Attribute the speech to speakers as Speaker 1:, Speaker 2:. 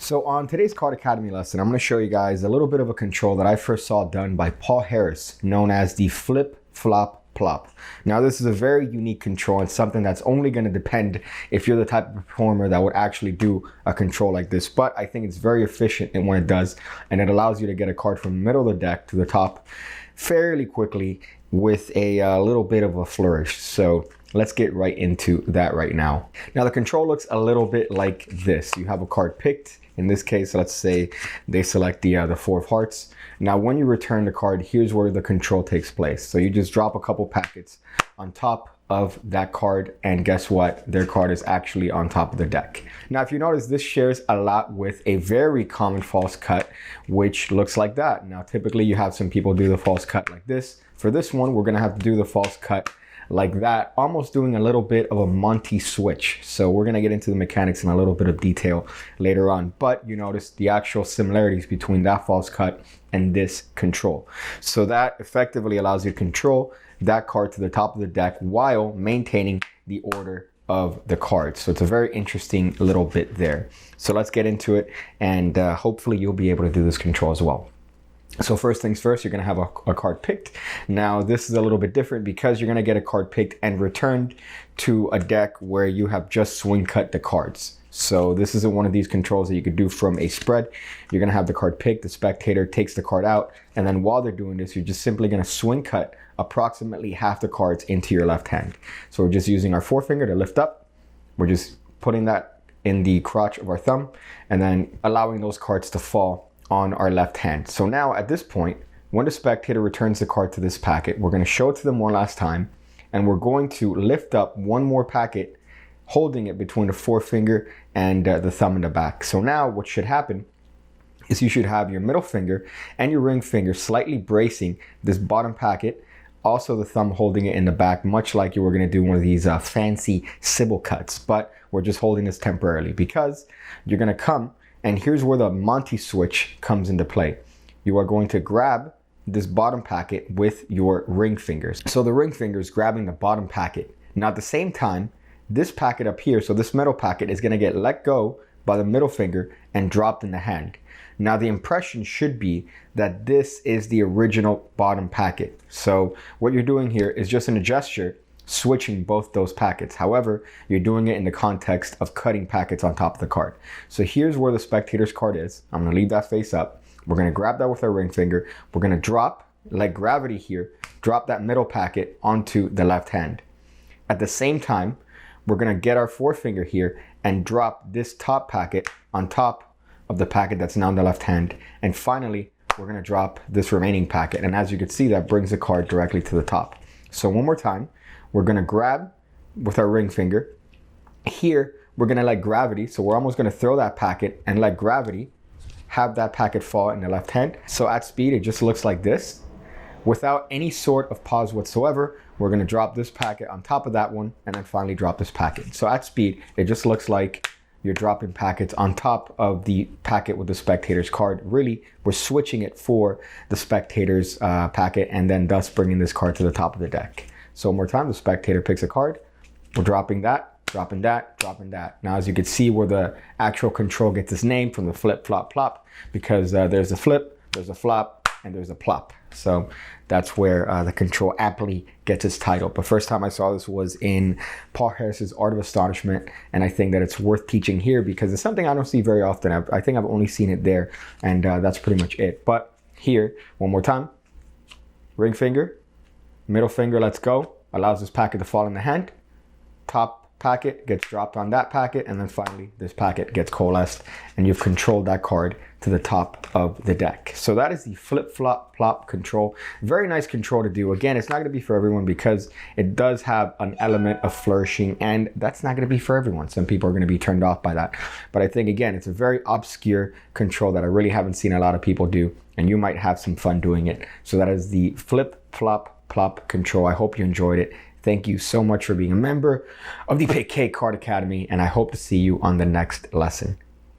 Speaker 1: So on today's Card Academy lesson, I'm going to show you guys a little bit of a control that I first saw done by Paul Harris, known as the flip, flop, plop. Now this is a very unique control and something that's only going to depend if you're the type of performer that would actually do a control like this. But I think it's very efficient in what it does, and it allows you to get a card from the middle of the deck to the top fairly quickly with a little bit of a flourish. So let's get right into that right now. Now the control looks a little bit like this. You have a card picked. In this case, let's say they select the four of hearts. Now, when you return the card, here's where the control takes place. So you just drop a couple packets on top of that card, and guess what? Their card is actually on top of the deck. Now, if you notice, this shares a lot with a very common false cut, which looks like that. Now, typically you have some people do the false cut like this. For this one, we're gonna have to do the false cut like that, almost doing a little bit of a Monty switch. So we're gonna get into the mechanics in a little bit of detail later on, but you notice the actual similarities between that false cut and this control. So that effectively allows you to control that card to the top of the deck while maintaining the order of the cards. So it's a very interesting little bit there. So let's get into it, and hopefully you'll be able to do this control as well. So first things first, you're going to have a card picked. Now this is a little bit different because you're going to get a card picked and returned to a deck where you have just swing cut the cards. So this isn't one of these controls that you could do from a spread. You're going to have the card picked, the spectator takes the card out, and then while they're doing this, you're just simply going to swing cut approximately half the cards into your left hand. So we're just using our forefinger to lift up. We're just putting that in the crotch of our thumb and then allowing those cards to fall on our left hand. So now at this point, when the spectator returns the card to this packet, we're going to show it to them one last time, and we're going to lift up one more packet, holding it between the forefinger and the thumb in the back. So now what should happen is you should have your middle finger and your ring finger slightly bracing this bottom packet, also the thumb holding it in the back, much like you were going to do one of these fancy Sybil cuts, but we're just holding this temporarily because you're going to come. And here's where the Monty switch comes into play. You are going to grab this bottom packet with your ring fingers. So the ring finger is grabbing the bottom packet. Now at the same time, this packet up here, so this metal packet is gonna get let go by the middle finger and dropped in the hand. Now the impression should be that this is the original bottom packet. So what you're doing here is just in a gesture, switching both those packets. However, you're doing it in the context of cutting packets on top of the card. So here's where the spectator's card is. I'm gonna leave that face up. We're gonna grab that with our ring finger. We're gonna drop, like gravity here, drop that middle packet onto the left hand. At the same time, we're gonna get our forefinger here and drop this top packet on top of the packet that's now in the left hand. And finally, we're gonna drop this remaining packet. And as you can see, that brings the card directly to the top. So one more time, we're gonna grab with our ring finger. Here, we're gonna let gravity, so we're almost gonna throw that packet and let gravity have that packet fall in the left hand. So at speed, it just looks like this. Without any sort of pause whatsoever, we're gonna drop this packet on top of that one and then finally drop this packet. So at speed, it just looks like you're dropping packets on top of the packet with the spectator's card. Really, we're switching it for the spectator's packet and then thus bringing this card to the top of the deck. So one more time, the spectator picks a card. We're dropping that, dropping that, dropping that. Now, as you can see where the actual control gets its name from the flip, flop, plop, because there's a flip, there's a flop, and there's a plop. So that's where the control aptly gets its title. But first time I saw this was in Paul Harris's Art of Astonishment, and I think that it's worth teaching here because it's something I don't see very often. I think I've only seen it there, and that's pretty much it. But here, one more time, ring finger, middle finger lets go, allows this packet to fall in the hand. Top packet gets dropped on that packet, and then finally this packet gets coalesced, and you've controlled that card to the top of the deck. So that is the flip, flop, plop control. Very nice control to do. Again, it's not going to be for everyone because it does have an element of flourishing, and that's not going to be for everyone. Some people are going to be turned off by that. But I think, again, it's a very obscure control that I really haven't seen a lot of people do, and you might have some fun doing it. So that is the flip, flop, plop control. I hope you enjoyed it. Thank you so much for being a member of the Pigcake Card Academy, and I hope to see you on the next lesson.